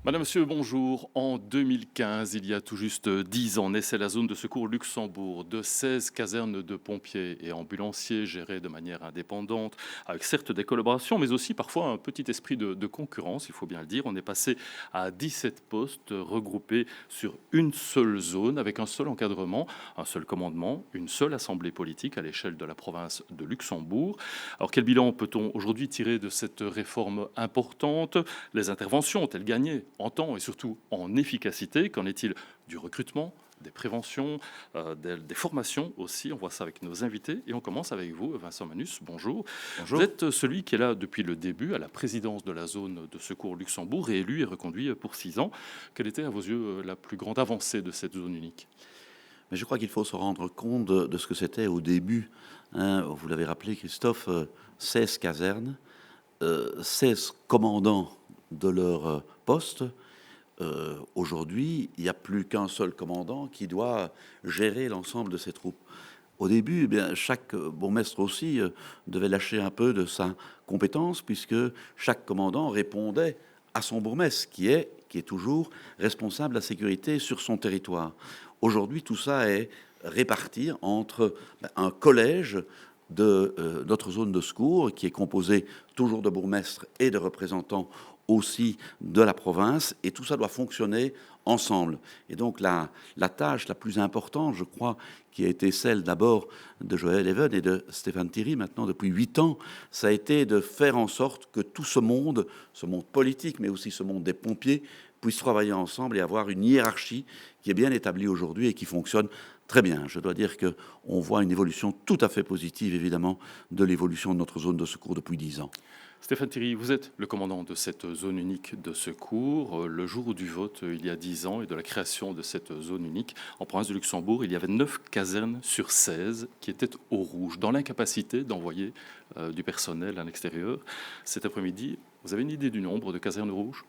Madame, Monsieur, bonjour. En 2015, il y a tout juste 10 ans, naissait la zone de secours Luxembourg, de 16 casernes de pompiers et ambulanciers gérées de manière indépendante, avec certes des collaborations, mais aussi parfois un petit esprit de concurrence, il faut bien le dire. On est passé à 17 postes regroupés sur une seule zone, avec un seul encadrement, un seul commandement, une seule assemblée politique à l'échelle de la province de Luxembourg. Alors quel bilan peut-on aujourd'hui tirer de cette réforme importante? Les interventions ont-elles gagné en temps et surtout en efficacité? Qu'en est-il du recrutement, des préventions, des formations aussi? On voit ça avec nos invités et on commence avec vous, Vincent Manus. Bonjour. Vous Bonjour. êtes celui qui est là depuis le début à la présidence de la zone de secours Luxembourg, réélu et reconduit pour 6 ans. Quelle était à vos yeux la plus grande avancée de cette zone unique? Mais je crois qu'il faut se rendre compte de ce que c'était au début, hein. Vous l'avez rappelé, Christophe, 16 casernes, 16 commandants de leur poste. Aujourd'hui, il n'y a plus qu'un seul commandant qui doit gérer l'ensemble de ces troupes. Au début, eh bien, chaque bourgmestre aussi devait lâcher un peu de sa compétence, puisque chaque commandant répondait à son bourgmestre, qui est toujours responsable de la sécurité sur son territoire. Aujourd'hui, tout ça est réparti entre un collège de notre zone de secours, qui est composé toujours de bourgmestres et de représentants aussi de la province, et tout ça doit fonctionner ensemble. Et donc la tâche la plus importante, je crois, qui a été celle d'abord de Joël Even et de Stéphane Thierry, maintenant depuis 8 ans, ça a été de faire en sorte que tout ce monde politique, mais aussi ce monde des pompiers, puisse travailler ensemble et avoir une hiérarchie qui est bien établie aujourd'hui et qui fonctionne très bien. Je dois dire qu'on voit une évolution tout à fait positive, évidemment, de l'évolution de notre zone de secours depuis 10 ans. Stéphane Thierry, vous êtes le commandant de cette zone unique de secours. Le jour du vote, il y a 10 ans, et de la création de cette zone unique en province de Luxembourg, il y avait 9 casernes sur 16 qui étaient au rouge, dans l'incapacité d'envoyer du personnel à l'extérieur. Cet après-midi, vous avez une idée du nombre de casernes rouges?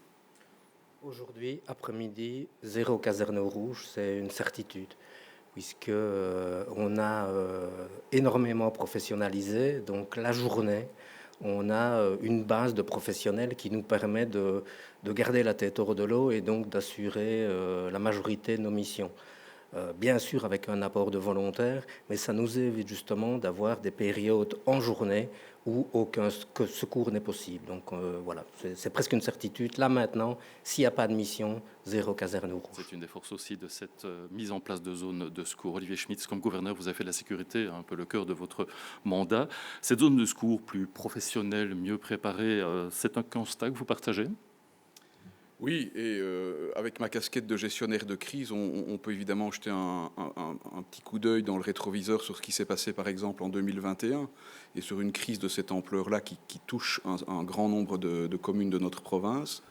Aujourd'hui, après-midi, 0 caserne rouge, c'est une certitude, puisque on a énormément professionnalisé. Donc la journée, on a une base de professionnels qui nous permet de garder la tête hors de l'eau et donc d'assurer la majorité de nos missions. Bien sûr avec un apport de volontaires, mais ça nous évite justement d'avoir des périodes en journée où aucun secours n'est possible. Donc voilà, c'est presque une certitude. Là maintenant, s'il n'y a pas de mission, 0 caserne rouge. C'est une des forces aussi de cette mise en place de zones de secours. Olivier Schmitz, comme gouverneur, vous avez fait de la sécurité un peu le cœur de votre mandat. Cette zone de secours plus professionnelle, mieux préparée, c'est un constat que vous partagez? Oui, et avec ma casquette de gestionnaire de crise, on peut évidemment jeter un petit coup d'œil dans le rétroviseur sur ce qui s'est passé par exemple en 2021 et sur une crise de cette ampleur-là qui touche un grand nombre de communes de notre province.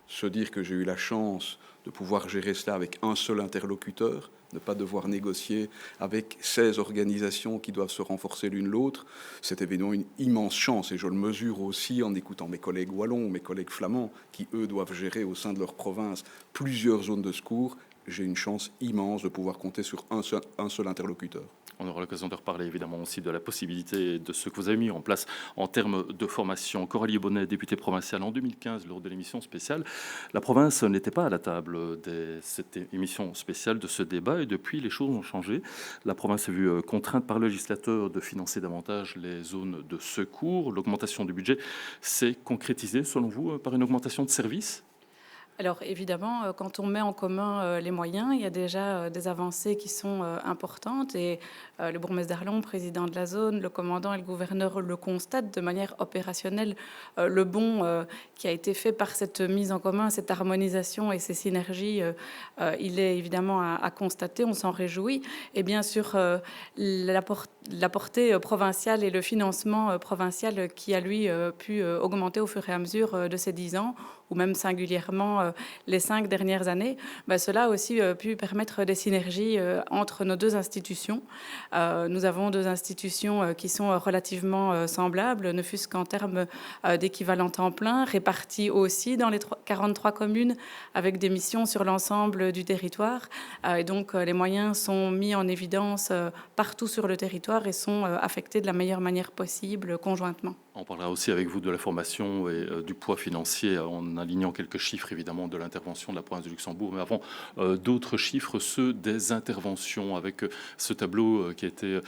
Se dire que j'ai eu la chance de pouvoir gérer cela avec un seul interlocuteur, ne pas devoir négocier avec 16 organisations qui doivent se renforcer l'une l'autre, c'est évidemment une immense chance. Et je le mesure aussi en écoutant mes collègues wallons, mes collègues flamands, qui, eux, doivent gérer au sein de leur province plusieurs zones de secours. J'ai une chance immense de pouvoir compter sur un seul interlocuteur. On aura l'occasion de reparler évidemment aussi de la possibilité de ce que vous avez mis en place en termes de formation. Coralie Bonnet, députée provinciale en 2015 lors de l'émission spéciale. La province n'était pas à la table de cette émission spéciale, de ce débat, et depuis les choses ont changé. La province est vue contrainte par le législateur de financer davantage les zones de secours. L'augmentation du budget s'est concrétisée selon vous par une augmentation de services? Alors évidemment, quand on met en commun les moyens, il y a déjà des avancées qui sont importantes et le bourgmestre d'Arlon, président de la zone, le commandant et le gouverneur le constatent de manière opérationnelle. Le bond qui a été fait par cette mise en commun, cette harmonisation et ces synergies, il est évidemment à constater, on s'en réjouit. Et bien sûr, la portée provinciale et le financement provincial qui a lui pu augmenter au fur et à mesure de ces 10 ans, ou même singulièrement les 5 dernières années, cela a aussi pu permettre des synergies entre nos deux institutions. Nous avons deux institutions qui sont relativement semblables, ne fût-ce qu'en termes d'équivalent temps plein, répartis aussi dans les 43 communes, avec des missions sur l'ensemble du territoire. Et donc les moyens sont mis en évidence partout sur le territoire et sont affectés de la meilleure manière possible conjointement. On parlera aussi avec vous de la formation et du poids financier en alignant quelques chiffres évidemment de l'intervention de la province de Luxembourg. Mais avant, d'autres chiffres, ceux des interventions avec ce tableau qui a été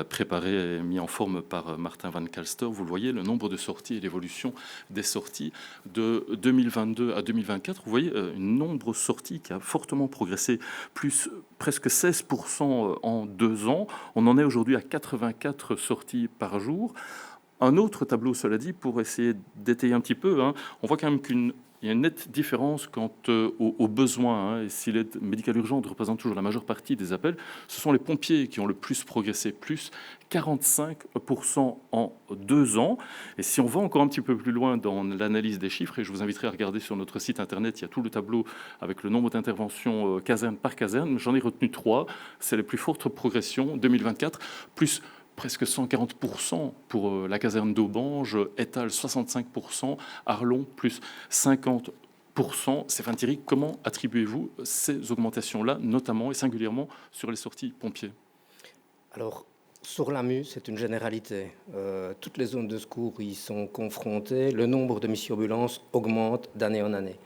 préparé et mis en forme par Martin Van Kalster. Vous le voyez, le nombre de sorties et l'évolution des sorties de 2022 à 2024. Vous voyez, un nombre de sorties qui a fortement progressé, plus presque 16% en 2 ans. On en est aujourd'hui à 84 sorties par jour. Un autre tableau, cela dit, pour essayer d'étayer un petit peu, hein, on voit quand même qu'il y a une nette différence quant aux besoins. Hein, et si l'aide médicale urgente représente toujours la majeure partie des appels, ce sont les pompiers qui ont le plus progressé, plus 45% en 2 ans. Et si on va encore un petit peu plus loin dans l'analyse des chiffres, et je vous inviterai à regarder sur notre site internet, il y a tout le tableau avec le nombre d'interventions caserne par caserne. J'en ai retenu 3. C'est les plus fortes progressions. 2024, plus presque 140% pour la caserne d'Aubange, Étal 65%, Arlon plus 50%. Stéphane Thierry, comment attribuez-vous ces augmentations-là, notamment et singulièrement sur les sorties pompiers? Alors, sur l'AMU, c'est une généralité. Toutes les zones de secours y sont confrontées. Le nombre de missions ambulances augmente d'année en année.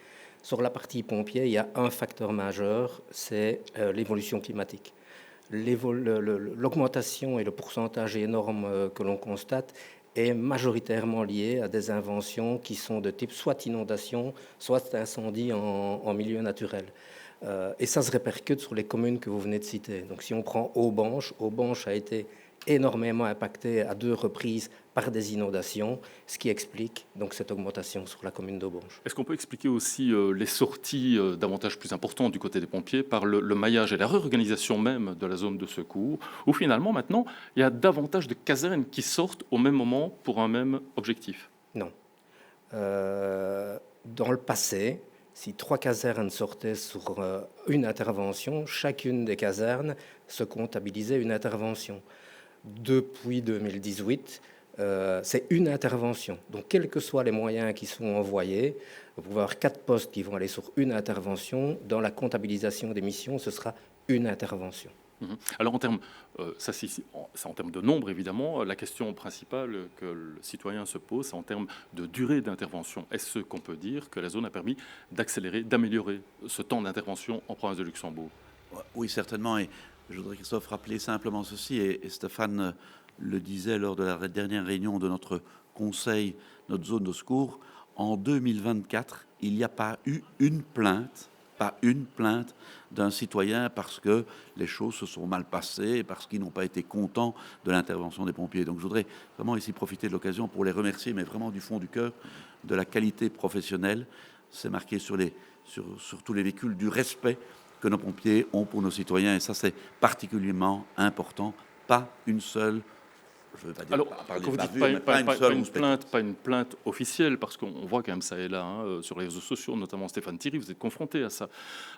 Sur la partie pompier, il y a un facteur majeur, c'est l'évolution climatique. L'augmentation et le pourcentage énorme que l'on constate est majoritairement lié à des inventions qui sont de type soit inondation, soit incendie en milieu naturel. Et ça se répercute sur les communes que vous venez de citer. Donc si on prend Aubange, Aubange a été énormément impacté à 2 reprises par des inondations, ce qui explique donc cette augmentation sur la commune d'Aubange. Est-ce qu'on peut expliquer aussi les sorties davantage plus importantes du côté des pompiers par le maillage et la réorganisation même de la zone de secours, où finalement maintenant il y a davantage de casernes qui sortent au même moment pour un même objectif? Non. Dans le passé, si 3 casernes sortaient sur une intervention, chacune des casernes se comptabilisait une intervention. Depuis 2018, c'est une intervention. Donc, quels que soient les moyens qui sont envoyés, vous pouvez avoir 4 postes qui vont aller sur une intervention. Dans la comptabilisation des missions, ce sera une intervention. Alors en termes, ça c'est en termes de nombre évidemment, la question principale que le citoyen se pose, c'est en termes de durée d'intervention. Est-ce qu'on peut dire que la zone a permis d'accélérer, d'améliorer ce temps d'intervention en province de Luxembourg? Oui, certainement. Et je voudrais, Christophe, rappeler simplement ceci, et Stéphane le disait lors de la dernière réunion de notre conseil, notre zone de secours, en 2024, il n'y a pas eu une plainte d'un citoyen parce que les choses se sont mal passées, parce qu'ils n'ont pas été contents de l'intervention des pompiers. Donc je voudrais vraiment ici profiter de l'occasion pour les remercier, mais vraiment du fond du cœur, de la qualité professionnelle. C'est marqué sur tous les véhicules du respect que nos pompiers ont pour nos citoyens, et ça c'est particulièrement important. Pas une seule, je ne veux pas dire, alors, parler quand vous de dites bavure, mais pas une plainte officielle, parce qu'on voit quand même ça et là, hein, sur les réseaux sociaux, notamment Stéphane Thierry, vous êtes confronté à ça,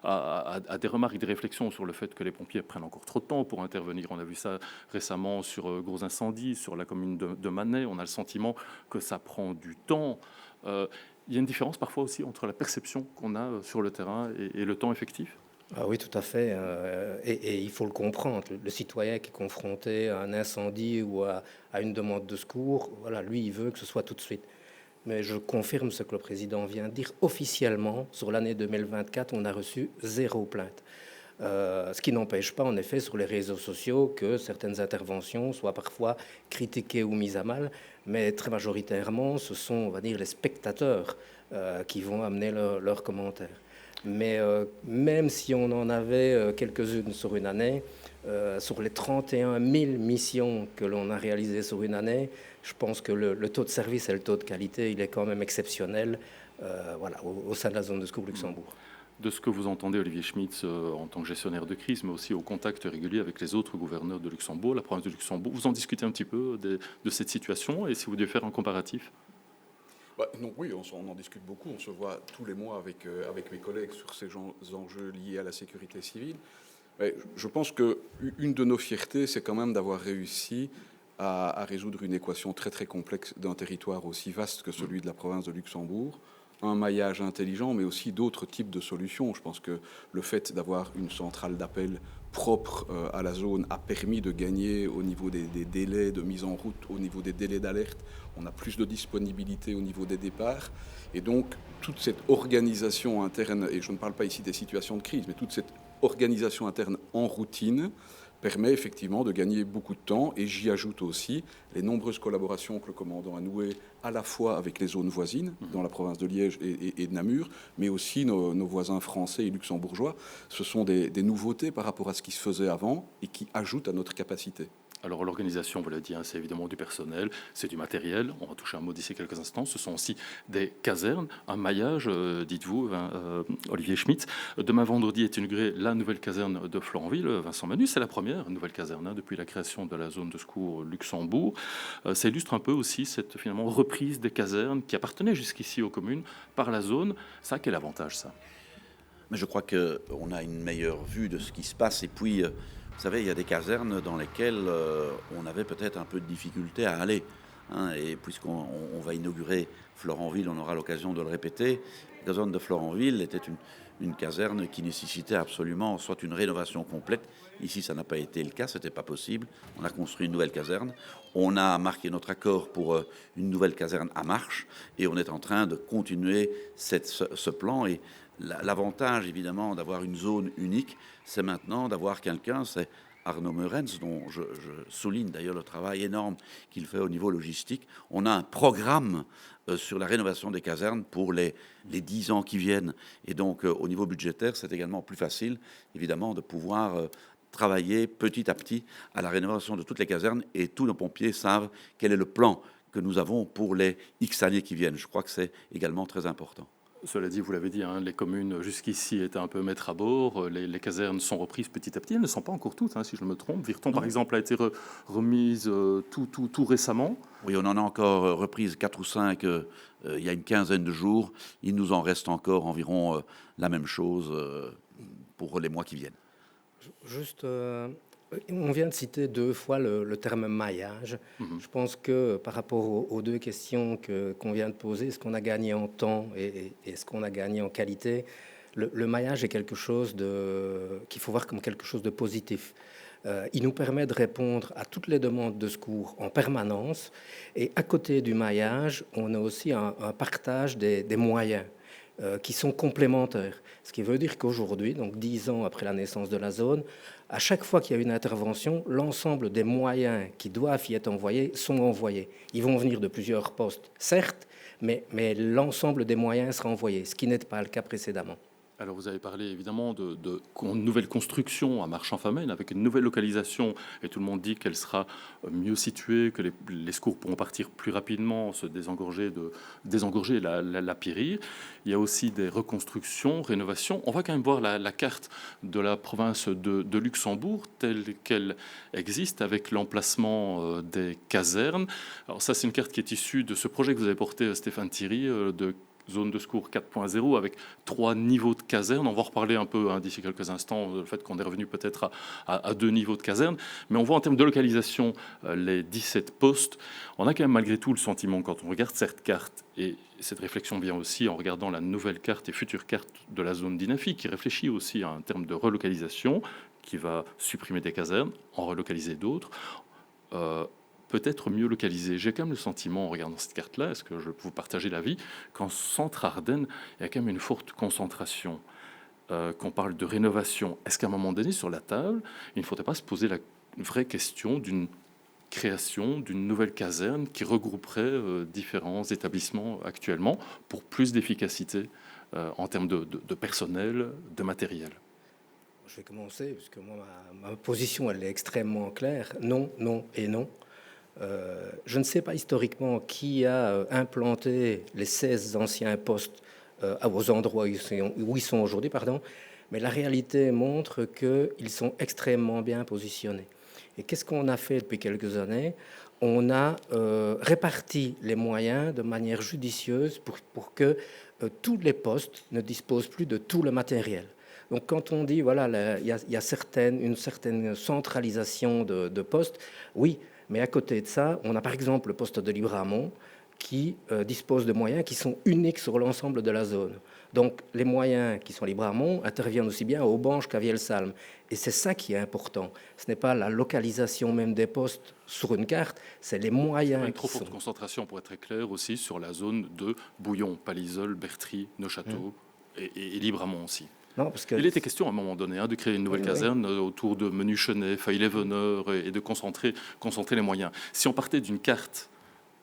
à des remarques, des réflexions sur le fait que les pompiers prennent encore trop de temps pour intervenir. On a vu ça récemment sur gros incendies, sur la commune de Manet. On a le sentiment que ça prend du temps. Il y a une différence parfois aussi entre la perception qu'on a sur le terrain et le temps effectif? Ah oui, tout à fait. Et il faut le comprendre. Le citoyen qui est confronté à un incendie ou à une demande de secours, voilà, lui, il veut que ce soit tout de suite. Mais je confirme ce que le président vient de dire. Officiellement, sur l'année 2024, on a reçu 0 plainte. Ce qui n'empêche pas, en effet, sur les réseaux sociaux, que certaines interventions soient parfois critiquées ou mises à mal. Mais très majoritairement, ce sont, on va dire, les spectateurs qui vont amener leurs commentaires. Mais même si on en avait quelques-unes sur une année, sur les 31 000 missions que l'on a réalisées sur une année, je pense que le taux de service et le taux de qualité, il est quand même exceptionnel voilà, au sein de la zone de secours Luxembourg. De ce que vous entendez, Olivier Schmitz, en tant que gestionnaire de crise, mais aussi au contact régulier avec les autres gouverneurs de Luxembourg, la province de Luxembourg, vous en discutez un petit peu de cette situation, et si vous devez faire un comparatif? Non, oui, on en discute beaucoup. On se voit tous les mois avec mes collègues sur ces enjeux liés à la sécurité civile. Mais je pense qu'une de nos fiertés, c'est quand même d'avoir réussi à résoudre une équation très très complexe d'un territoire aussi vaste que celui de la province de Luxembourg. Un maillage intelligent, mais aussi d'autres types de solutions. Je pense que le fait d'avoir une centrale d'appel propre à la zone a permis de gagner au niveau des délais de mise en route, au niveau des délais d'alerte. On a plus de disponibilité au niveau des départs. Et donc, toute cette organisation interne, et je ne parle pas ici des situations de crise, mais toute cette organisation interne en routine permet effectivement de gagner beaucoup de temps. Et j'y ajoute aussi les nombreuses collaborations que le commandant a nouées à la fois avec les zones voisines, dans la province de Liège et de Namur, mais aussi nos voisins français et luxembourgeois. Ce sont des nouveautés par rapport à ce qui se faisait avant et qui ajoutent à notre capacité. Alors l'organisation, vous l'avez dit, c'est évidemment du personnel, c'est du matériel, on va toucher un mot d'ici quelques instants, ce sont aussi des casernes, un maillage, dites-vous, Olivier Schmitt. Demain vendredi est inaugurée la nouvelle caserne de Florenville, Vincent Manu, c'est la première nouvelle caserne depuis la création de la zone de secours Luxembourg. Ça illustre un peu aussi cette finalement reprise des casernes qui appartenaient jusqu'ici aux communes par la zone. Ça, quel avantage ça? Mais je crois qu'on a une meilleure vue de ce qui se passe. Et puis, vous savez, il y a des casernes dans lesquelles on avait peut-être un peu de difficulté à aller. Et puisqu'on va inaugurer Florenville, on aura l'occasion de le répéter. La caserne de Florenville était une caserne qui nécessitait absolument soit une rénovation complète. Ici, ça n'a pas été le cas, ce n'était pas possible. On a construit une nouvelle caserne. On a marqué notre accord pour une nouvelle caserne à Marche. Et on est en train de continuer ce plan. Et l'avantage, évidemment, d'avoir une zone unique, c'est maintenant d'avoir quelqu'un, c'est Arnaud Meurens, dont je souligne d'ailleurs le travail énorme qu'il fait au niveau logistique. On a un programme sur la rénovation des casernes pour les 10 ans qui viennent. Et donc, au niveau budgétaire, c'est également plus facile, évidemment, de pouvoir travailler petit à petit à la rénovation de toutes les casernes. Et tous nos pompiers savent quel est le plan que nous avons pour les X années qui viennent. Je crois que c'est également très important. Cela dit, vous l'avez dit, les communes jusqu'ici étaient un peu maîtres à bord. Les casernes sont reprises petit à petit. Elles ne sont pas encore toutes, si je me trompe. Virton, par exemple, a été remise tout récemment. Oui, on en a encore reprises 4 ou 5 il y a une quinzaine de jours. Il nous en reste encore environ la même chose pour les mois qui viennent. Juste, on vient de citer 2 fois le terme maillage. Je pense que par rapport aux 2 questions qu'on vient de poser, ce qu'on a gagné en temps et ce qu'on a gagné en qualité, le maillage est quelque chose qu'il faut voir comme quelque chose de positif. Il nous permet de répondre à toutes les demandes de secours en permanence. Et à côté du maillage, on a aussi un partage des moyens qui sont complémentaires. Ce qui veut dire qu'aujourd'hui, donc 10 ans après la naissance de la zone, à chaque fois qu'il y a une intervention, l'ensemble des moyens qui doivent y être envoyés sont envoyés. Ils vont venir de plusieurs postes, certes, mais l'ensemble des moyens sera envoyé, ce qui n'était pas le cas précédemment. Alors vous avez parlé évidemment de nouvelle construction à Marche-en-Famenne avec une nouvelle localisation et tout le monde dit qu'elle sera mieux située, que les secours pourront partir plus rapidement, se désengorger la Pirie. Il y a aussi des reconstructions, rénovations. On va quand même voir la carte de la province de Luxembourg telle qu'elle existe avec l'emplacement des casernes. Alors ça c'est une carte qui est issue de ce projet que vous avez porté Stéphane Thierry de zone de secours 4.0 avec 3 niveaux de caserne. On va en reparler un peu d'ici quelques instants, le fait qu'on est revenu peut-être à 2 niveaux de caserne. Mais on voit en termes de localisation les 17 postes. On a quand même malgré tout le sentiment, quand on regarde cette carte, et cette réflexion vient aussi en regardant la nouvelle carte et future carte de la zone d'Inafi, qui réfléchit aussi en termes de relocalisation, qui va supprimer des casernes, en relocaliser d'autres. Peut-être mieux localisé. J'ai quand même le sentiment, en regardant cette carte-là, est-ce que je peux vous partager l'avis, qu'en Centre-Ardenne, il y a quand même une forte concentration, qu'on parle de rénovation. Est-ce qu'à un moment donné, sur la table, il ne faudrait pas se poser la vraie question d'une création d'une nouvelle caserne qui regrouperait différents établissements actuellement pour plus d'efficacité en termes de personnel, de matériel? Je vais commencer, parce que moi, ma position, elle est extrêmement claire. Non, non et non. Je ne sais pas historiquement qui a implanté les 16 anciens postes aux endroits où ils sont aujourd'hui, mais la réalité montre qu'ils sont extrêmement bien positionnés. Et qu'est-ce qu'on a fait depuis quelques années? On a réparti les moyens de manière judicieuse pour que tous les postes ne disposent plus de tout le matériel. Donc quand on dit, voilà, il y a une certaine centralisation de postes, oui, mais à côté de ça, on a par exemple le poste de Libramont qui disposent de moyens qui sont uniques sur l'ensemble de la zone. Donc les moyens qui sont libres à Mont interviennent aussi bien à Aubange qu'à Vielsalm. Et c'est ça qui est important. Ce n'est pas la localisation même des postes sur une carte, c'est les moyens une trop qui sont... forte concentration, pour être très clair, aussi sur la zone de Bouillon, Palaiseau, Bertry, Neuchâteau et Libramont aussi. Non, parce que... Il était question à un moment donné de créer une nouvelle caserne autour de Menuchenet, Feuille-les-Veneurs et de concentrer les moyens. Si on partait d'une carte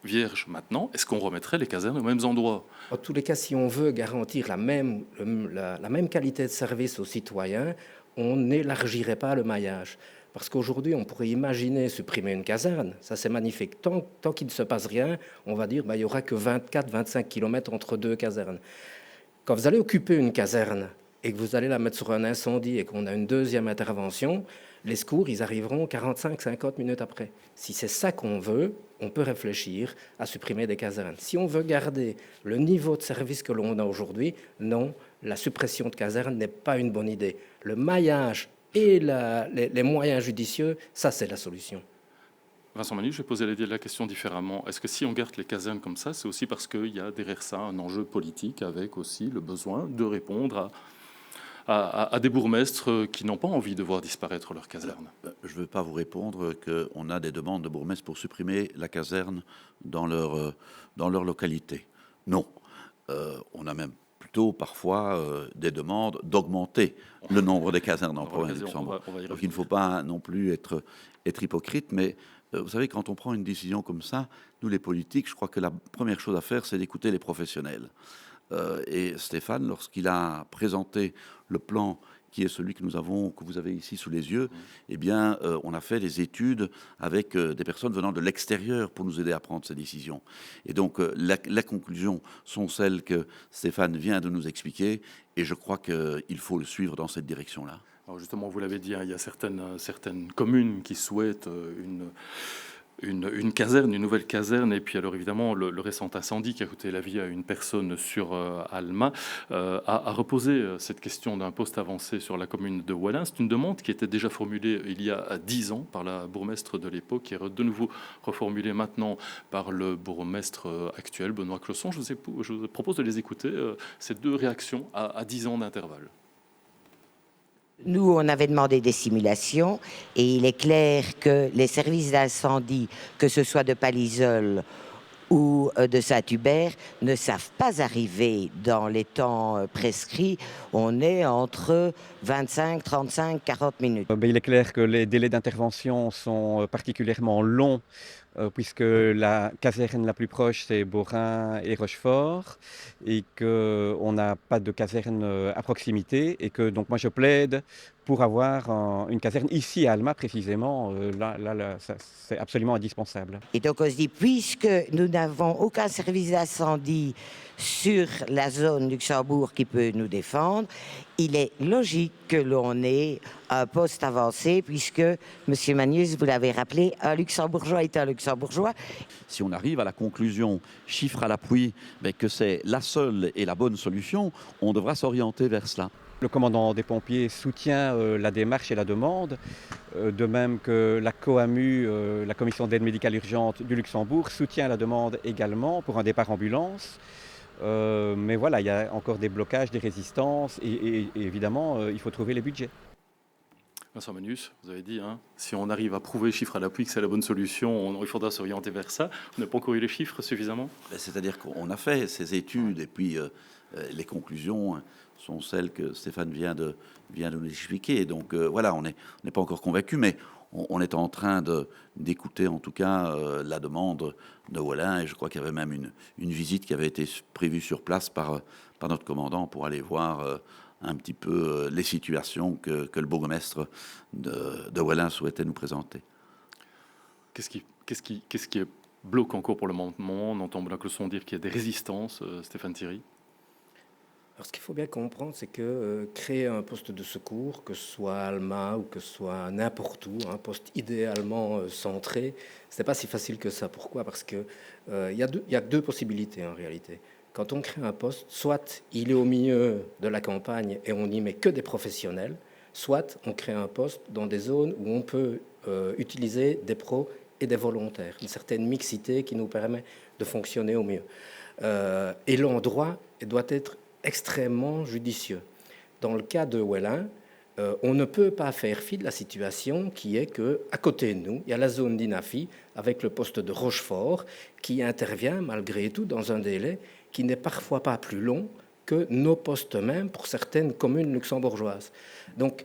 vierge maintenant, est-ce qu'on remettrait les casernes aux mêmes endroits? En tous les cas, si on veut garantir la même qualité de service aux citoyens, on n'élargirait pas le maillage. Parce qu'aujourd'hui, on pourrait imaginer supprimer une caserne. Ça, c'est magnifique. Tant qu'il ne se passe rien, on va dire il n'y aura que 24-25 km entre deux casernes. Quand vous allez occuper une caserne et que vous allez la mettre sur un incendie et qu'on a une deuxième intervention, les secours, ils arriveront 45-50 minutes après. Si c'est ça qu'on veut, on peut réfléchir à supprimer des casernes. Si on veut garder le niveau de service que l'on a aujourd'hui, non, la suppression de casernes n'est pas une bonne idée. Le maillage et les moyens judicieux, ça c'est la solution. Vincent Manu, je vais poser la question différemment. Est-ce que si on garde les casernes comme ça, c'est aussi parce qu'il y a derrière ça un enjeu politique avec aussi le besoin de répondre à des bourgmestres qui n'ont pas envie de voir disparaître leurs casernes? Je ne veux pas vous répondre qu'on a des demandes de bourgmestres pour supprimer la caserne dans leur localité. Non. On a même plutôt parfois des demandes d'augmenter le nombre des casernes en province de Luxembourg. Donc il ne faut pas non plus être hypocrite, mais vous savez, quand on prend une décision comme ça, nous les politiques, je crois que la première chose à faire, c'est d'écouter les professionnels. Et Stéphane, lorsqu'il a présenté le plan qui est celui que vous avez ici sous les yeux, eh bien, on a fait des études avec des personnes venant de l'extérieur pour nous aider à prendre ces décisions. Et donc, les conclusions sont celles que Stéphane vient de nous expliquer, et je crois qu'il faut le suivre dans cette direction-là. Alors justement, vous l'avez dit, il y a certaines communes qui souhaitent une caserne, une nouvelle caserne, et puis alors évidemment le récent incendie qui a coûté la vie à une personne sur Alma a reposé cette question d'un poste avancé sur la commune de Wallin. C'est une demande qui était déjà formulée il y a 10 ans par la bourgmestre de l'époque, qui est de nouveau reformulée maintenant par le bourgmestre actuel, Benoît Closson. Je vous propose de les écouter, ces deux réactions à 10 ans d'intervalle. Nous, on avait demandé des simulations et il est clair que les services d'incendie, que ce soit de Palaiseau ou de Saint-Hubert, ne savent pas arriver dans les temps prescrits. On est entre 25, 35, 40 minutes. Il est clair que les délais d'intervention sont particulièrement longs puisque la caserne la plus proche, c'est Borin et Rochefort, et qu'on n'a pas de caserne à proximité, et que donc moi je plaide pour avoir une caserne ici à Alma précisément. C'est absolument indispensable. Et donc on se dit, puisque nous n'avons aucun service d'incendie sur la zone Luxembourg qui peut nous défendre, il est logique que l'on ait un poste avancé, puisque, M. Magnus, vous l'avez rappelé, un luxembourgeois est un luxembourgeois. Si on arrive à la conclusion, chiffre à l'appui, que c'est la seule et la bonne solution, on devra s'orienter vers cela. Le commandant des pompiers soutient la démarche et la demande, de même que la COAMU, la Commission d'aide médicale urgente du Luxembourg, soutient la demande également pour un départ ambulance. Mais voilà, il y a encore des blocages, des résistances et évidemment, il faut trouver les budgets. Vincent Manus, vous avez dit, si on arrive à prouver chiffre à l'appui que c'est la bonne solution, il faudra s'orienter vers ça. On n'a pas encore eu les chiffres suffisamment? C'est-à-dire qu'on a fait ces études et puis les conclusions sont celles que Stéphane vient de nous expliquer. Donc voilà, on n'est pas encore convaincu, mais on est en train d'écouter en tout cas la demande de Wallin, et je crois qu'il y avait même une visite qui avait été prévue sur place par notre commandant pour aller voir un petit peu les situations que le bourgmestre de Wallin souhaitait nous présenter. Qu'est-ce qui bloque encore pour le moment? On entend Benoît Closson dire qu'il y a des résistances, Stéphane Thierry. Alors, ce qu'il faut bien comprendre, c'est que créer un poste de secours, que ce soit à Alma ou que ce soit n'importe où, un poste idéalement centré, ce n'est pas si facile que ça. Pourquoi? Parce qu'il y a deux possibilités en réalité. Quand on crée un poste, soit il est au milieu de la campagne et on n'y met que des professionnels, soit on crée un poste dans des zones où on peut utiliser des pros et des volontaires, une certaine mixité qui nous permet de fonctionner au mieux. Et l'endroit doit être extrêmement judicieux. Dans le cas de Wellin, on ne peut pas faire fi de la situation qui est qu'à côté de nous, il y a la zone d'Inafi avec le poste de Rochefort qui intervient malgré tout dans un délai qui n'est parfois pas plus long que nos postes même pour certaines communes luxembourgeoises. Donc,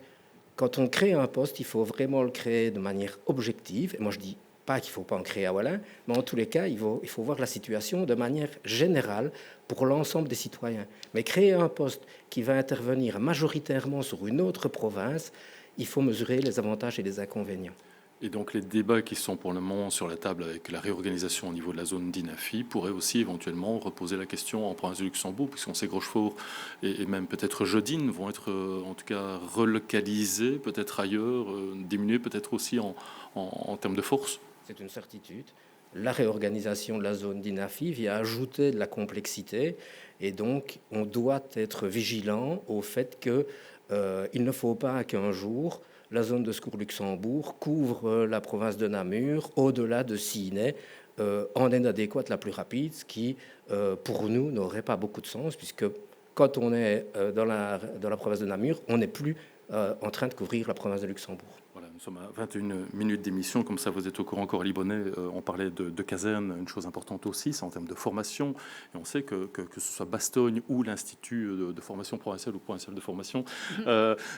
quand on crée un poste, il faut vraiment le créer de manière objective. Et moi, je dis pas qu'il ne faut pas en créer à Wallin, mais en tous les cas, il faut voir la situation de manière générale pour l'ensemble des citoyens. Mais créer un poste qui va intervenir majoritairement sur une autre province, il faut mesurer les avantages et les inconvénients. Et donc les débats qui sont pour le moment sur la table avec la réorganisation au niveau de la zone d'Inafi pourraient aussi éventuellement reposer la question en province de Luxembourg, puisqu'on sait que Rochefort et même peut-être Jeudine vont être en tout cas relocalisés, peut-être ailleurs, diminués peut-être aussi en termes de force. C'est une certitude. La réorganisation de la zone d'Inafi vient ajouter de la complexité et donc on doit être vigilant au fait qu'il ne faut pas qu'un jour la zone de secours Luxembourg couvre la province de Namur au-delà de Sinay en inadéquate la plus rapide, ce qui pour nous n'aurait pas beaucoup de sens puisque quand on est dans la province de Namur, on n'est plus en train de couvrir la province de Luxembourg. Voilà, nous sommes à 21 minutes d'émission, comme ça vous êtes au courant, Coralie Bonnet, on parlait de caserne, une chose importante aussi, c'est en termes de formation, et on sait que ce soit Bastogne ou l'Institut de formation provinciale ou provinciale de formation,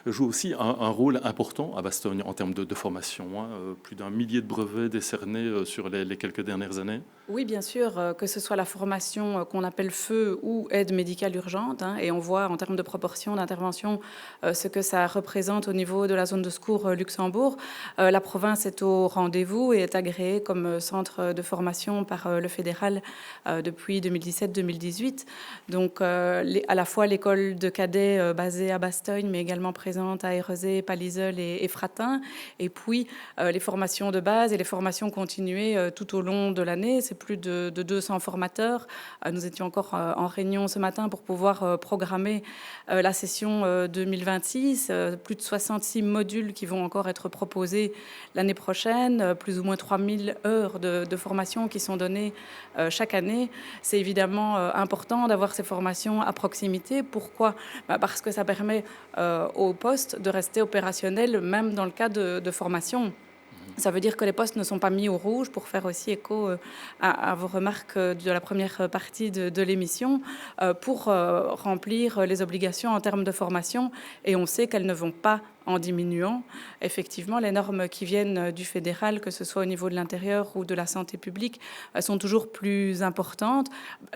joue aussi un rôle important à Bastogne en termes de formation, hein, plus d'1 millier de brevets décernés sur les quelques dernières années. Oui, bien sûr, que ce soit la formation qu'on appelle feu ou aide médicale urgente, hein, et on voit en termes de proportion d'intervention ce que ça représente au niveau de la zone de secours Luxembourg. La province est au rendez-vous et est agréée comme centre de formation par le fédéral depuis 2017-2018. Donc à la fois l'école de cadets basée à Bastogne, mais également présente à Érezé, Palliseul et Fratin, et puis les formations de base et les formations continuées tout au long de l'année. C'est plus de 200 formateurs. Nous étions encore en réunion ce matin pour pouvoir programmer la session 2026. Plus de 66 modules qui vont encore être proposés l'année prochaine, plus ou moins 3000 heures de formation qui sont données chaque année. C'est évidemment important d'avoir ces formations à proximité. Pourquoi ? Parce que ça permet aux postes de rester opérationnels même dans le cas de formation. Ça veut dire que les postes ne sont pas mis au rouge, pour faire aussi écho à vos remarques de la première partie de l'émission, pour remplir les obligations en termes de formation. Et on sait qu'elles ne vont pas en diminuant. Effectivement, les normes qui viennent du fédéral, que ce soit au niveau de l'intérieur ou de la santé publique, sont toujours plus importantes.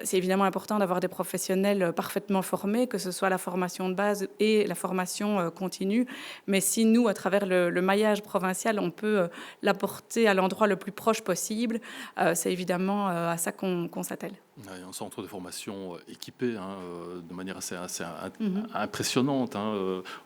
C'est évidemment important d'avoir des professionnels parfaitement formés, que ce soit la formation de base et la formation continue. Mais si nous, à travers le maillage provincial, on peut l'apporter à l'endroit le plus proche possible, c'est évidemment à ça qu'on s'attelle. Un centre de formation équipé de manière assez impressionnante.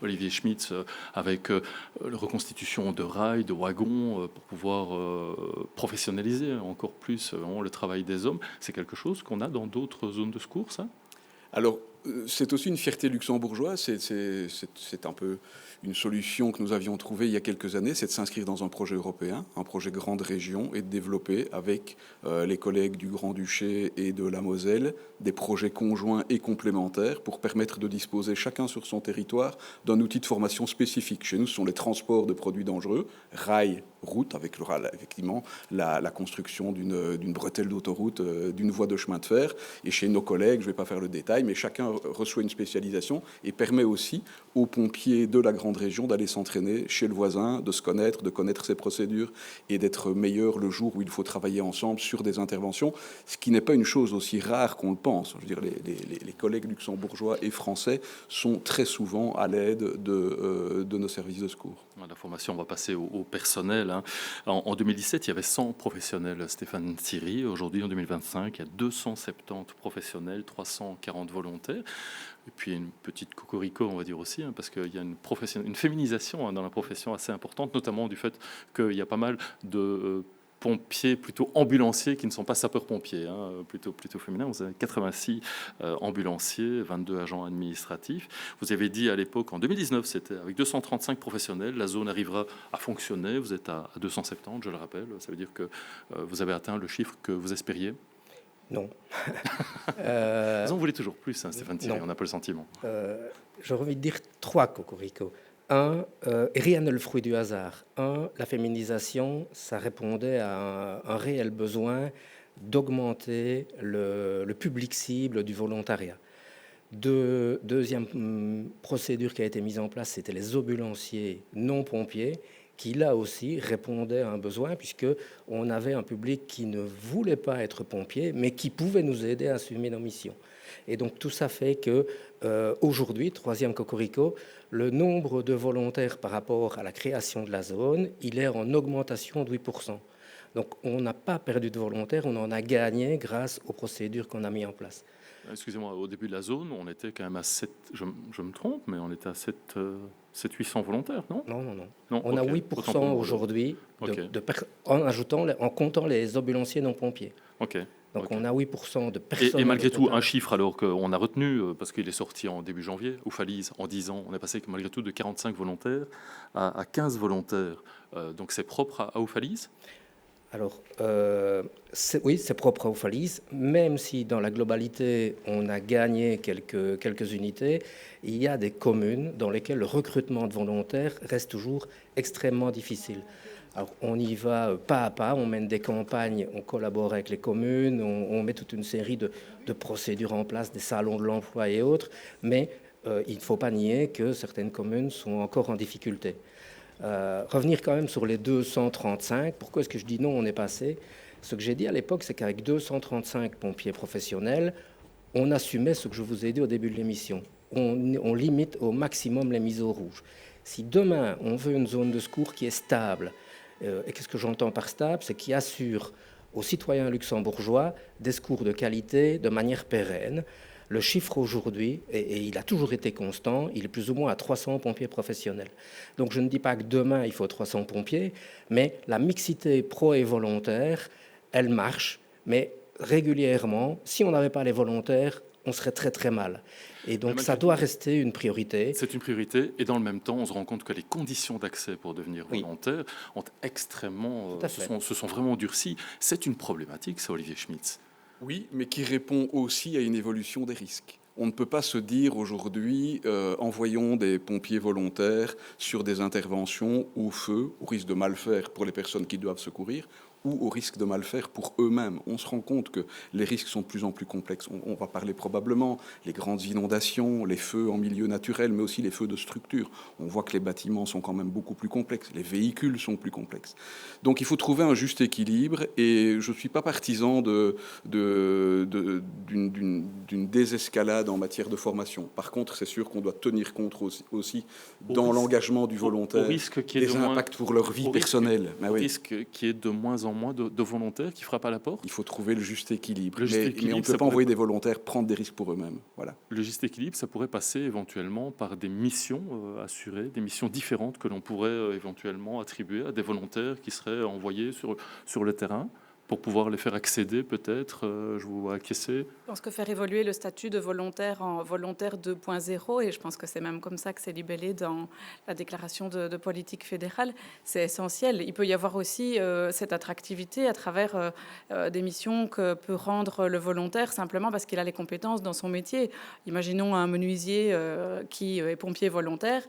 Olivier Schmitz, avec la reconstitution de rails, de wagons, pour pouvoir professionnaliser encore plus le travail des hommes. C'est quelque chose qu'on a dans d'autres zones de secours, ça ? Alors, c'est aussi une fierté luxembourgeoise. C'est un peu une solution que nous avions trouvée il y a quelques années, c'est de s'inscrire dans un projet européen, un projet grande région, et de développer avec les collègues du Grand-Duché et de la Moselle des projets conjoints et complémentaires pour permettre de disposer chacun sur son territoire d'un outil de formation spécifique. Chez nous, ce sont les transports de produits dangereux, rail, route, avec effectivement la construction d'une bretelle d'autoroute, d'une voie de chemin de fer. Et chez nos collègues, je ne vais pas faire le détail, mais chacun reçoit une spécialisation et permet aussi aux pompiers de la grande région d'aller s'entraîner chez le voisin, de se connaître, de connaître ses procédures et d'être meilleur le jour où il faut travailler ensemble sur des interventions, ce qui n'est pas une chose aussi rare qu'on le pense. Je veux dire, les collègues luxembourgeois et français sont très souvent à l'aide de nos services de secours. La formation, on va passer au personnel. En 2017, il y avait 100 professionnels, Stéphane Thierry. Aujourd'hui, en 2025, il y a 270 professionnels, 340 volontaires. Et puis une petite cocorico, on va dire aussi, parce qu'il y a une féminisation dans la profession assez importante, notamment du fait qu'il y a pas mal de pompiers plutôt ambulanciers qui ne sont pas sapeurs-pompiers, hein, plutôt féminins. Vous avez 86 ambulanciers, 22 agents administratifs. Vous avez dit à l'époque, en 2019, c'était avec 235 professionnels, la zone arrivera à fonctionner. Vous êtes à 270, je le rappelle. Ça veut dire que vous avez atteint le chiffre que vous espériez? Non. Vous en voulez toujours plus, hein, Stéphane Thierry, on a pas le sentiment. J'aurais envie de dire 3 cocoricots. Et rien n'est le fruit du hasard. La féminisation, ça répondait à un réel besoin d'augmenter le public cible du volontariat. Deuxième procédure qui a été mise en place, c'était les ambulanciers non pompiers, qui là aussi répondaient à un besoin, puisqu'on avait un public qui ne voulait pas être pompier, mais qui pouvait nous aider à assumer nos missions. Et donc tout ça fait que aujourd'hui, troisième cocorico, le nombre de volontaires par rapport à la création de la zone, il est en augmentation de 8%. Donc on n'a pas perdu de volontaires, on en a gagné grâce aux procédures qu'on a mises en place. Excusez-moi, au début de la zone, on était quand même à 7, je me trompe, mais on était à 700-800 volontaires, non? Non, on a 8% aujourd'hui, en comptant les ambulanciers non pompiers. Donc on a 8% de personnes. Et malgré tout, un chiffre alors qu'on a retenu, parce qu'il est sorti en début janvier, Oufalise, en 10 ans, on est passé malgré tout de 45 volontaires à 15 volontaires. Donc c'est propre à Oufalise? Alors, oui, c'est propre à Oufalise, même si dans la globalité, on a gagné quelques unités, il y a des communes dans lesquelles le recrutement de volontaires reste toujours extrêmement difficile. Alors, on y va pas à pas, on mène des campagnes, on collabore avec les communes, on met toute une série de procédures en place, des salons de l'emploi et autres, mais il ne faut pas nier que certaines communes sont encore en difficulté. Revenir quand même sur les 235, pourquoi est-ce que je dis non, on est passé? Ce que j'ai dit à l'époque, c'est qu'avec 235 pompiers professionnels, on assumait ce que je vous ai dit au début de l'émission. On limite au maximum les mises au rouge. Si demain, on veut une zone de secours qui est stable, et qu'est-ce que j'entends par stable? C'est qui assure aux citoyens luxembourgeois des secours de qualité de manière pérenne. Le chiffre aujourd'hui, et il a toujours été constant, il est plus ou moins à 300 pompiers professionnels. Donc je ne dis pas que demain il faut 300 pompiers, mais la mixité pro et volontaire, elle marche, mais régulièrement, si on n'avait pas les volontaires, on serait très très mal. Et donc ça doit rester une priorité. C'est une priorité, et dans le même temps, on se rend compte que les conditions d'accès pour devenir volontaire ont extrêmement, se sont vraiment durcies. C'est une problématique, ça, Olivier Schmitz. Oui, mais qui répond aussi à une évolution des risques. On ne peut pas se dire aujourd'hui, envoyons des pompiers volontaires sur des interventions au feu, au risque de mal faire pour les personnes qui doivent secourir, ou au risque de mal faire pour eux-mêmes. On se rend compte que les risques sont de plus en plus complexes. On va parler probablement les grandes inondations, les feux en milieu naturel, mais aussi les feux de structure. On voit que les bâtiments sont quand même beaucoup plus complexes, les véhicules sont plus complexes. Donc il faut trouver un juste équilibre, et je ne suis pas partisan d'une désescalade en matière de formation. Par contre, c'est sûr qu'on doit tenir compte aussi dans l'engagement du volontaire, des impacts pour leur vie personnelle. Au risque qui est de moins en moins de volontaires qui frappent à la porte. Il faut trouver le juste équilibre. Mais on ne peut pas envoyer des volontaires prendre des risques pour eux-mêmes. Voilà. Le juste équilibre, ça pourrait passer éventuellement par des missions assurées, des missions différentes que l'on pourrait éventuellement attribuer à des volontaires qui seraient envoyés sur le terrain pour pouvoir les faire accéder peut-être, je vous vois acquiescer. Je pense que faire évoluer le statut de volontaire en volontaire 2.0, et je pense que c'est même comme ça que c'est libellé dans la déclaration de politique fédérale, c'est essentiel. Il peut y avoir aussi cette attractivité à travers des missions que peut rendre le volontaire simplement parce qu'il a les compétences dans son métier. Imaginons un menuisier qui est pompier volontaire,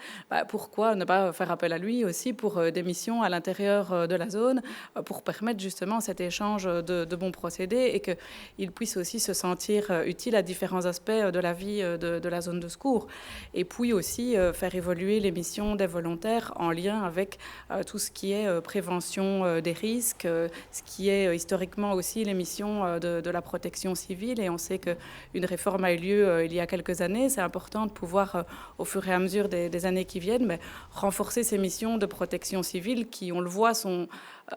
pourquoi ne pas faire appel à lui aussi pour des missions à l'intérieur de la zone, pour permettre justement cet échange de bons procédés et qu'ils puissent aussi se sentir utiles à différents aspects de la vie de la zone de secours. Et puis aussi faire évoluer les missions des volontaires en lien avec tout ce qui est prévention des risques, ce qui est historiquement aussi les missions de la protection civile. Et on sait qu'une réforme a eu lieu il y a quelques années. C'est important de pouvoir, au fur et à mesure des années qui viennent, mais renforcer ces missions de protection civile qui, on le voit, sont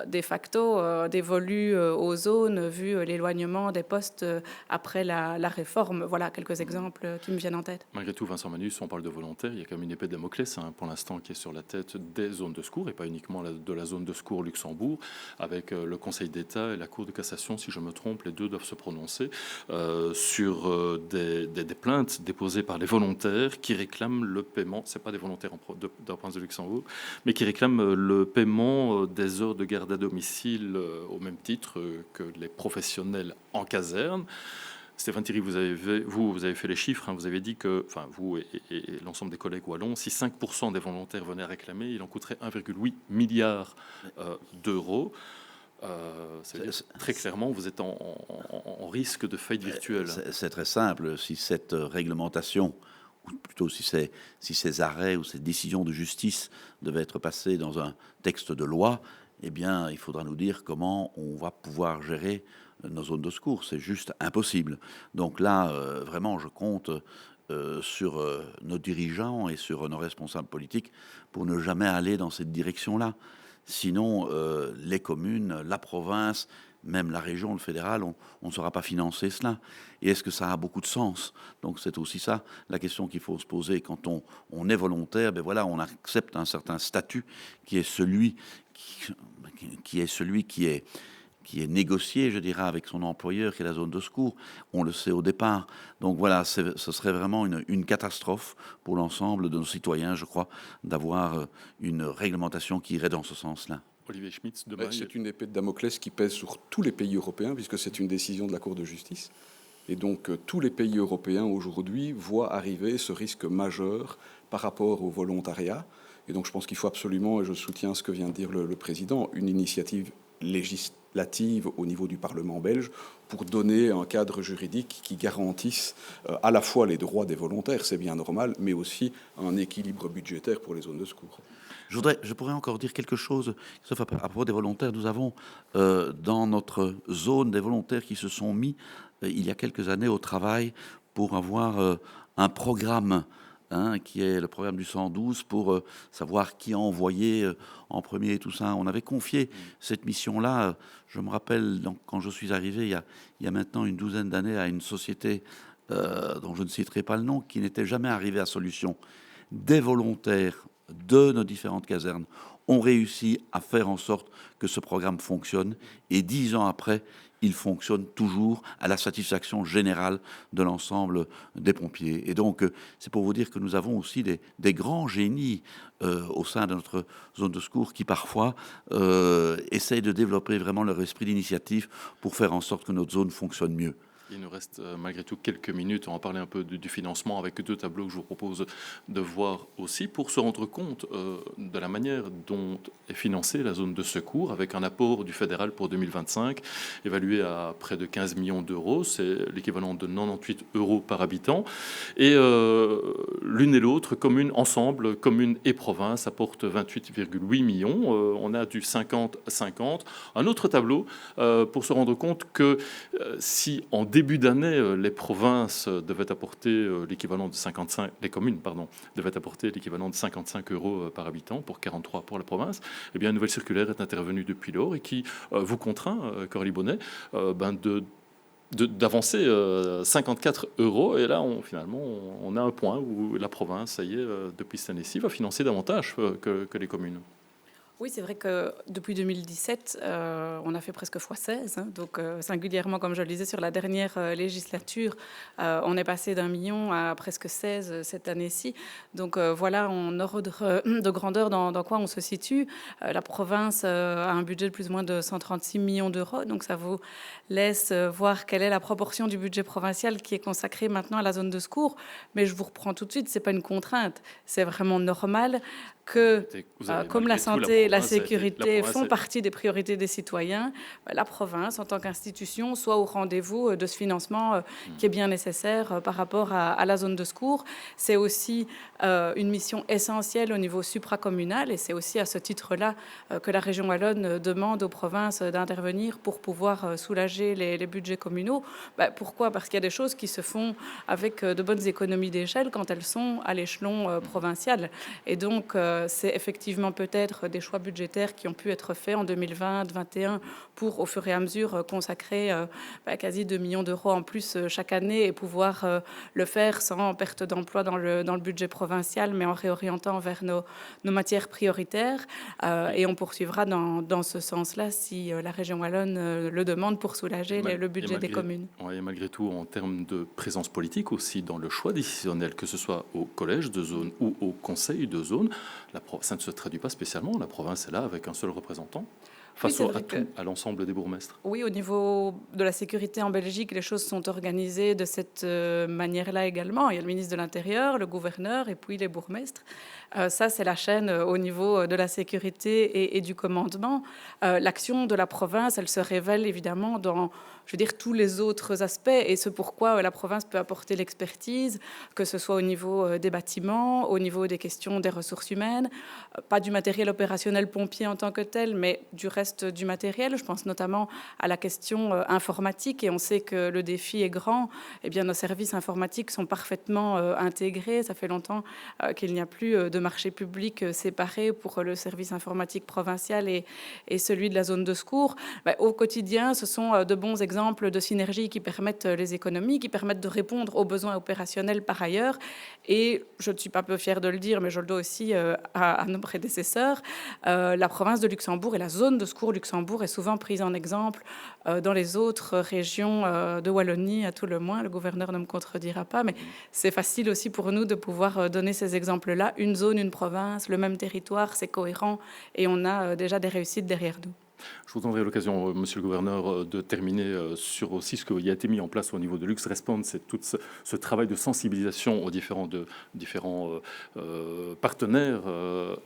de facto dévolues aux zones, vu l'éloignement des postes après la réforme. Voilà quelques exemples qui me viennent en tête. Malgré tout, Vincent Manus, on parle de volontaires, il y a quand même une épée de Damoclès pour l'instant qui est sur la tête des zones de secours, et pas uniquement de la zone de secours Luxembourg, avec le Conseil d'État et la Cour de cassation, si je me trompe, les deux doivent se prononcer sur des plaintes déposées par les volontaires qui réclament le paiement, c'est pas des volontaires de la province de Luxembourg, mais qui réclament le paiement des heures de garde à domicile au même titre que les professionnels en caserne. Stéphane Thierry, vous avez fait les chiffres, hein, vous avez dit que, enfin vous et l'ensemble des collègues wallons, si 5% des volontaires venaient à réclamer, il en coûterait 1,8 milliard d'euros. Très clairement, vous êtes en risque de faillite virtuelle. C'est très simple. Si cette réglementation, ou plutôt si ces arrêts ou ces décisions de justice devaient être passées dans un texte de loi, eh bien, il faudra nous dire comment on va pouvoir gérer nos zones de secours. C'est juste impossible. Donc là, vraiment, je compte sur nos dirigeants et sur nos responsables politiques pour ne jamais aller dans cette direction-là. Sinon, les communes, la province, même la région, le fédéral, on ne saura pas financer cela. Et est-ce que ça a beaucoup de sens? Donc c'est aussi ça la question qu'il faut se poser. Quand on est volontaire, ben voilà, on accepte un certain statut qui est celui qui est négocié, je dirais, avec son employeur, qui est la zone de secours. On le sait au départ. Donc voilà, ce serait vraiment une catastrophe pour l'ensemble de nos citoyens, je crois, d'avoir une réglementation qui irait dans ce sens-là. Olivier Schmitz, demain, c'est une épée de Damoclès qui pèse sur tous les pays européens, puisque c'est une décision de la Cour de justice. Et donc, tous les pays européens, aujourd'hui, voient arriver ce risque majeur par rapport au volontariat. Et donc, je pense qu'il faut absolument, et je soutiens ce que vient de dire le président, une initiative législative au niveau du Parlement belge pour donner un cadre juridique qui garantisse à la fois les droits des volontaires, c'est bien normal, mais aussi un équilibre budgétaire pour les zones de secours. Je pourrais encore dire quelque chose, sauf à propos des volontaires. Nous avons dans notre zone des volontaires qui se sont mis il y a quelques années au travail pour avoir un programme, qui est le programme du 112, pour savoir qui a envoyé en premier et tout ça. On avait confié cette mission-là, je me rappelle, donc, quand je suis arrivé il y a maintenant une douzaine d'années, à une société dont je ne citerai pas le nom, qui n'était jamais arrivée à solution. Des volontaires de nos différentes casernes ont réussi à faire en sorte que ce programme fonctionne, et 10 ans après, il fonctionne toujours à la satisfaction générale de l'ensemble des pompiers. Et donc, c'est pour vous dire que nous avons aussi des grands génies au sein de notre zone de secours qui, parfois, essayent de développer vraiment leur esprit d'initiative pour faire en sorte que notre zone fonctionne mieux. Il nous reste malgré tout quelques minutes. On va parler un peu du financement avec 2 tableaux que je vous propose de voir aussi pour se rendre compte de la manière dont est financée la zone de secours, avec un apport du fédéral pour 2025 évalué à près de 15 millions d'euros. C'est l'équivalent de 98 euros par habitant. Et l'une et l'autre, ensemble, commune et province, apportent 28,8 millions. On a du 50-50. Un autre tableau pour se rendre compte que si en début d'année, les provinces devaient apporter l'équivalent de 55, les communes, pardon, devaient apporter l'équivalent de 55 euros par habitant pour 43 pour la province. Eh bien, une nouvelle circulaire est intervenue depuis lors et qui vous contraint, Coralie Bonnet, d'avancer 54 euros. Et là, finalement, on a un point où la province, ça y est, depuis cette année-ci, va financer davantage que les communes. Oui, c'est vrai que depuis 2017, on a fait presque x16. Donc, singulièrement, comme je le disais, sur la dernière législature, on est passé d'1 million à presque 16 cette année-ci. Donc, voilà en ordre de grandeur dans quoi on se situe. La province a un budget de plus ou moins de 136 millions d'euros. Donc, ça vous laisse voir quelle est la proportion du budget provincial qui est consacré maintenant à la zone de secours. Mais je vous reprends tout de suite, c'est pas une contrainte. C'est vraiment normal que, comme la santé et la sécurité font partie des priorités des citoyens, la province, en tant qu'institution, soit au rendez-vous de ce financement qui est bien nécessaire par rapport à la zone de secours. C'est aussi une mission essentielle au niveau supracommunal, et c'est aussi à ce titre-là que la région wallonne demande aux provinces d'intervenir pour pouvoir soulager les budgets communaux. Pourquoi ? Parce qu'il y a des choses qui se font avec de bonnes économies d'échelle quand elles sont à l'échelon provincial. Et donc, c'est effectivement peut-être des choix budgétaires qui ont pu être faits en 2020-2021 pour, au fur et à mesure, consacrer quasi 2 millions d'euros en plus chaque année et pouvoir le faire sans perte d'emploi dans le budget provincial, mais en réorientant vers nos matières prioritaires. Et on poursuivra dans ce sens-là si la région wallonne le demande pour soulager le budget des communes. Et malgré tout, en termes de présence politique aussi, dans le choix décisionnel, que ce soit au collège de zone ou au conseil de zone, ça ne se traduit pas spécialement. La province est là avec un seul représentant face à l'ensemble des bourgmestres. Oui, au niveau de la sécurité en Belgique, les choses sont organisées de cette manière-là également. Il y a le ministre de l'Intérieur, le gouverneur et puis les bourgmestres. Ça, c'est la chaîne au niveau de la sécurité et du commandement. L'action de la province, elle se révèle évidemment dans, tous les autres aspects. Et c'est pourquoi la province peut apporter l'expertise, que ce soit au niveau des bâtiments, au niveau des questions des ressources humaines, pas du matériel opérationnel pompier en tant que tel, mais du reste du matériel. Je pense notamment à la question informatique. Et on sait que le défi est grand. Eh bien, nos services informatiques sont parfaitement intégrés. Ça fait longtemps qu'il n'y a plus de marché public séparé pour le service informatique provincial et celui de la zone de secours. Au quotidien, ce sont de bons exemples de synergie qui permettent les économies, qui permettent de répondre aux besoins opérationnels par ailleurs. Et je ne suis pas peu fière de le dire, mais je le dois aussi à nos prédécesseurs. La province de Luxembourg et la zone de secours Luxembourg est souvent prise en exemple dans les autres régions de Wallonie, à tout le moins. Le gouverneur ne me contredira pas, mais c'est facile aussi pour nous de pouvoir donner ces exemples-là. Une zone, une province, le même territoire, c'est cohérent et on a déjà des réussites derrière nous. Je vous donnerai l'occasion, monsieur le gouverneur, de terminer sur aussi ce qui a été mis en place au niveau de Lux Respond, c'est tout ce travail de sensibilisation aux différents partenaires.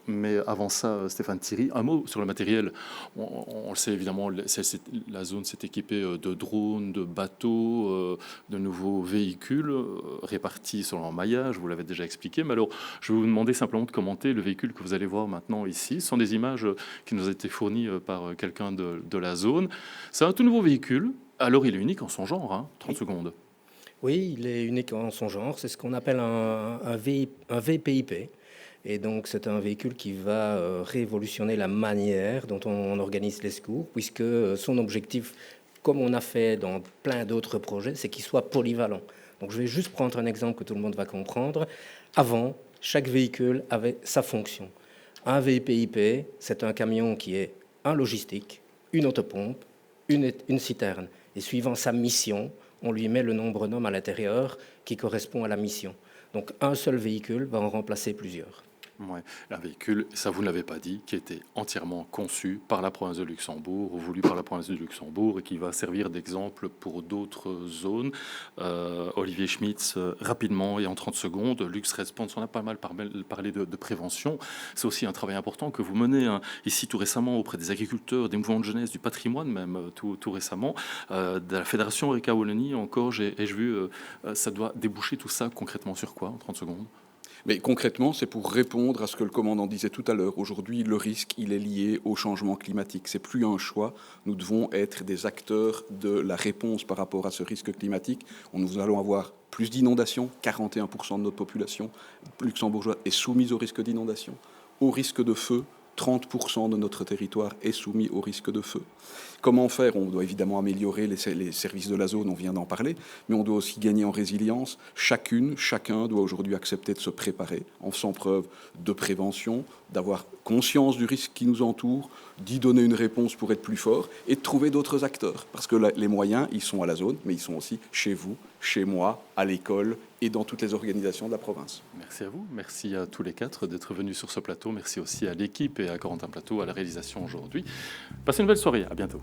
Mais avant ça, Stéphane Thierry, un mot sur le matériel. On le sait évidemment, la zone s'est équipée de drones, de bateaux, de nouveaux véhicules répartis selon un maillage, vous l'avez déjà expliqué. Mais alors, je vais vous demander simplement de commenter le véhicule que vous allez voir maintenant ici. Ce sont des images qui nous ont été fournies par quelqu'un de la zone. C'est un tout nouveau véhicule. Alors, il est unique en son genre, 30 secondes. Oui, il est unique en son genre. C'est ce qu'on appelle un VPIP. Et donc, c'est un véhicule qui va révolutionner la manière dont on organise les secours, puisque son objectif, comme on a fait dans plein d'autres projets, c'est qu'il soit polyvalent. Donc, je vais juste prendre un exemple que tout le monde va comprendre. Avant, chaque véhicule avait sa fonction. Un VPIP, c'est un camion qui est un logistique, une autopompe, une citerne. Et suivant sa mission, on lui met le nombre d'hommes à l'intérieur qui correspond à la mission. Donc un seul véhicule va en remplacer plusieurs. Ouais, un véhicule, ça vous ne l'avez pas dit, qui était entièrement conçu par la province de Luxembourg, voulu par la province de Luxembourg, et qui va servir d'exemple pour d'autres zones. Olivier Schmitz, rapidement et en 30 secondes, Lux Respond, on a pas mal parlé de prévention. C'est aussi un travail important que vous menez ici tout récemment auprès des agriculteurs, des mouvements de jeunesse, du patrimoine même, tout récemment, de la Fédération Eureka Wallonie encore, ai-je vu, ça doit déboucher tout ça concrètement sur quoi en 30 secondes? Mais concrètement, c'est pour répondre à ce que le commandant disait tout à l'heure. Aujourd'hui, le risque, il est lié au changement climatique. C'est plus un choix. Nous devons être des acteurs de la réponse par rapport à ce risque climatique. Nous allons avoir plus d'inondations. 41% de notre population luxembourgeoise est soumise au risque d'inondation. Au risque de feu, 30% de notre territoire est soumis au risque de feu. Comment faire? On doit évidemment améliorer les services de la zone, on vient d'en parler, mais on doit aussi gagner en résilience. Chacun doit aujourd'hui accepter de se préparer en faisant preuve de prévention, d'avoir conscience du risque qui nous entoure, d'y donner une réponse pour être plus fort et de trouver d'autres acteurs. Parce que les moyens, ils sont à la zone, mais ils sont aussi chez vous, chez moi, à l'école et dans toutes les organisations de la province. Merci à vous, merci à tous les quatre d'être venus sur ce plateau. Merci aussi à l'équipe et à Corentin Plateau à la réalisation aujourd'hui. Passez une belle soirée, à bientôt.